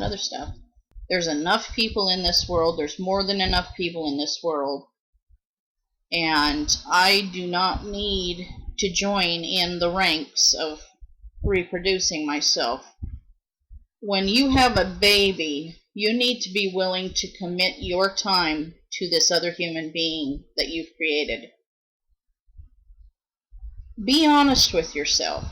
other stuff. There's enough people in this world. There's more than enough people in this world. And I do not need to join in the ranks of reproducing myself. When you have a baby, you need to be willing to commit your time to this other human being that you've created. Be honest with yourself.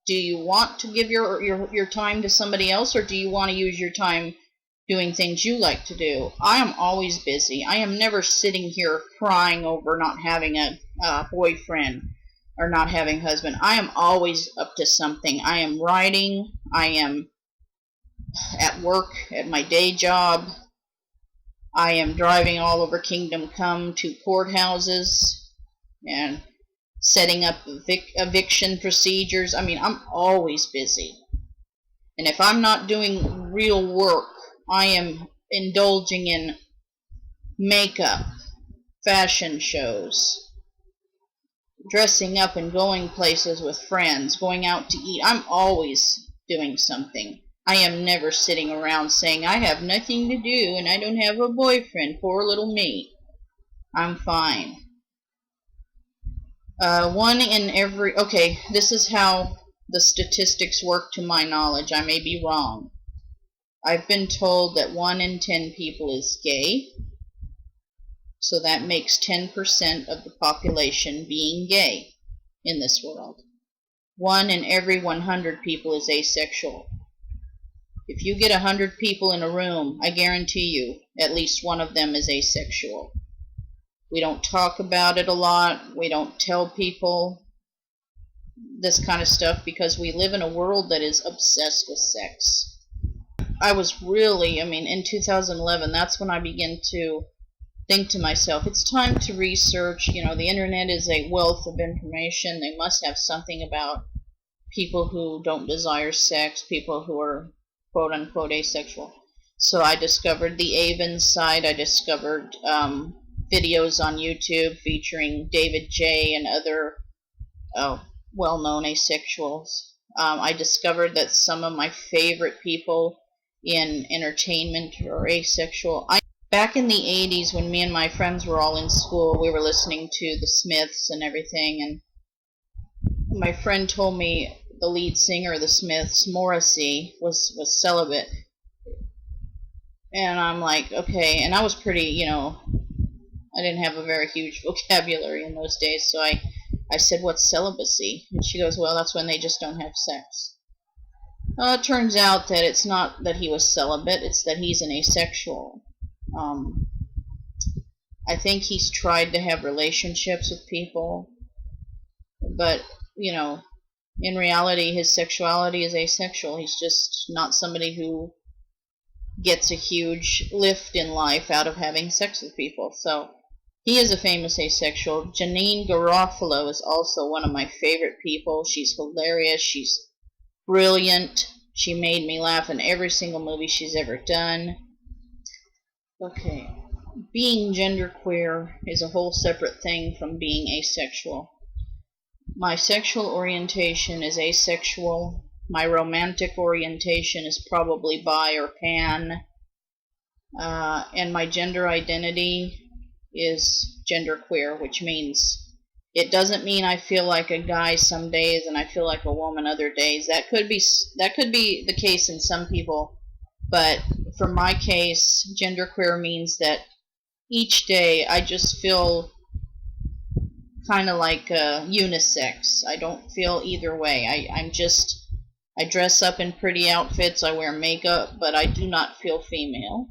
Do you want to give your time to somebody else, or do you want to use your time doing things you like to do? I am always busy. I am never sitting here crying over not having a boyfriend or not having a husband. I am always up to something. I am writing. I am at work, at my day job. I am driving all over Kingdom Come to courthouses and setting up eviction procedures. I mean, I'm always busy. And if I'm not doing real work, I am indulging in makeup, fashion shows, dressing up and going places with friends, going out to eat. I'm always doing something. I am never sitting around saying, I have nothing to do and I don't have a boyfriend. Poor little me. I'm fine. One in every... Okay, this is how the statistics work to my knowledge. I may be wrong. I've been told that 1 in 10 people is gay. So that makes 10% of the population being gay in this world. 1 in every 100 people is asexual. If you get 100 people in a room, I guarantee you, at least one of them is asexual. We don't talk about it a lot. We don't tell people this kind of stuff because we live in a world that is obsessed with sex. I was really, in 2011, that's when I began to think to myself, it's time to research. The internet is a wealth of information. They must have something about people who don't desire sex, people who are quote-unquote asexual. So I discovered the Avon site. I discovered videos on YouTube featuring David J. and other well-known asexuals. I discovered that some of my favorite people in entertainment are asexual. Back in the 80s, when me and my friends were all in school, we were listening to the Smiths and everything, and my friend told me the lead singer of the Smiths, Morrissey, was celibate. And I'm like, okay. And I was pretty, I didn't have a very huge vocabulary in those days, so I said, what's celibacy? And she goes, well, that's when they just don't have sex. It turns out that it's not that he was celibate, it's that he's an asexual. I think he's tried to have relationships with people, but, in reality, his sexuality is asexual. He's just not somebody who gets a huge lift in life out of having sex with people. So he is a famous asexual. Janine Garofalo is also one of my favorite people. She's hilarious. She's brilliant. She made me laugh in every single movie she's ever done. Okay. Being genderqueer is a whole separate thing from being asexual. My sexual orientation is asexual. My romantic orientation is probably bi or pan. And my gender identity is genderqueer, which means it doesn't mean I feel like a guy some days and I feel like a woman other days. That could be the case in some people, but for my case, genderqueer means that each day I just feel kind of like unisex. I don't feel either way. I dress up in pretty outfits, I wear makeup, but I do not feel female.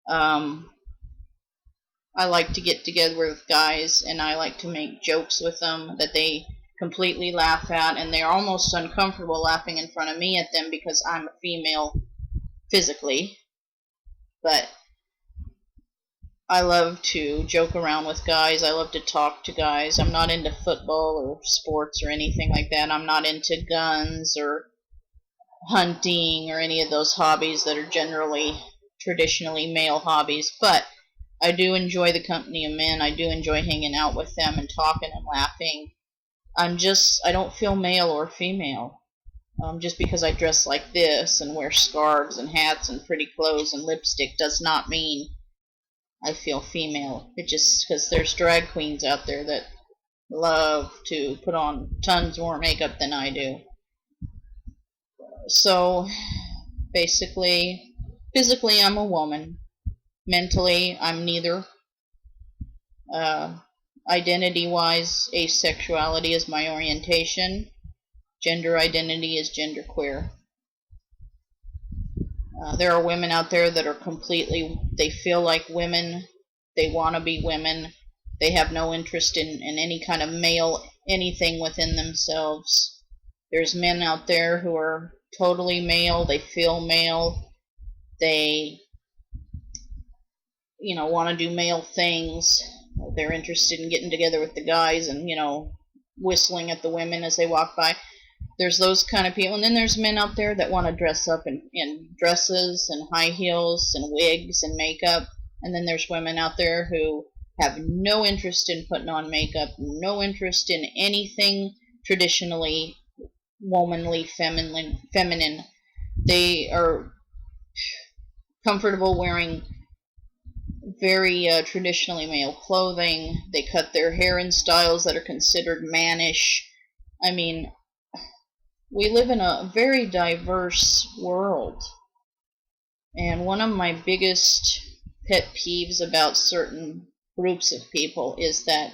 I like to get together with guys, and I like to make jokes with them that they completely laugh at, and they're almost uncomfortable laughing in front of me at them because I'm a female physically. But I love to joke around with guys. I love to talk to guys. I'm not into football or sports or anything like that. I'm not into guns or hunting or any of those hobbies that are traditionally male hobbies. But I do enjoy the company of men. I do enjoy hanging out with them and talking and laughing. I don't feel male or female. Just because I dress like this and wear scarves and hats and pretty clothes and lipstick does not mean I feel female. It just because there's drag queens out there that love to put on tons more makeup than I do. So basically, physically I'm a woman. Mentally I'm neither. Identity-wise, asexuality is my orientation. Gender identity is genderqueer. There are women out there that are completely, they feel like women, they want to be women, they have no interest in any kind of male anything within themselves. There's men out there who are totally male, they feel male, they, want to do male things. They're interested in getting together with the guys and, whistling at the women as they walk by. There's those kind of people. And then there's men out there that want to dress up in dresses and high heels and wigs and makeup. And then there's women out there who have no interest in putting on makeup, no interest in anything traditionally womanly, feminine. They are comfortable wearing very traditionally male clothing. They cut their hair in styles that are considered mannish. I mean, we live in a very diverse world. And one of my biggest pet peeves about certain groups of people is that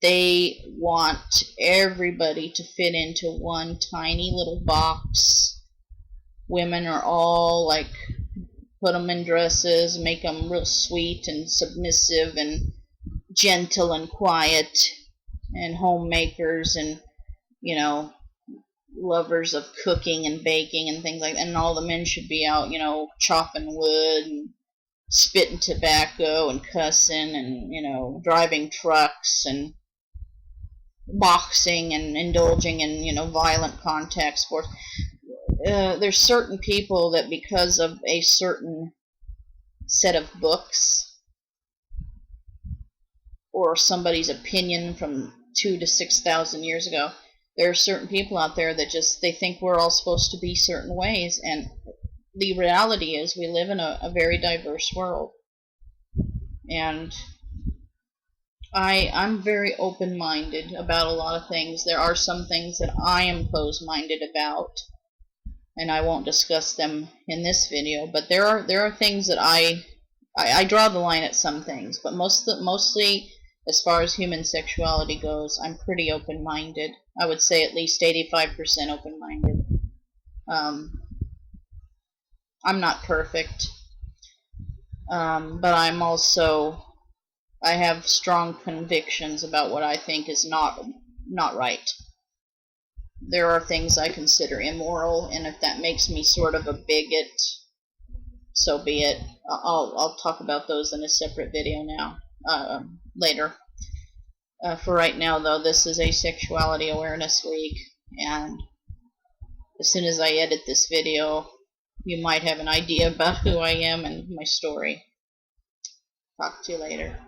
they want everybody to fit into one tiny little box. Women are all like, put them in dresses, make them real sweet and submissive and gentle and quiet and homemakers and, lovers of cooking and baking and things like that. And all the men should be out, chopping wood and spitting tobacco and cussing and, driving trucks and boxing and indulging in, violent contact sports. There's certain people that because of a certain set of books or somebody's opinion from 2,000 to 6,000 years ago, there are certain people out there that they think we're all supposed to be certain ways, and the reality is we live in a very diverse world. And I'm very open-minded about a lot of things. There are some things that I am closed-minded about, and I won't discuss them in this video, but there are things that I draw the line at some things, but mostly as far as human sexuality goes, I'm pretty open-minded. I would say at least 85% open-minded. I'm not perfect, but I have strong convictions about what I think is not right. There are things I consider immoral, and if that makes me sort of a bigot, so be it. I'll talk about those in a separate video later. For right now, though, this is Asexuality Awareness Week, and as soon as I edit this video, you might have an idea about who I am and my story. Talk to you later.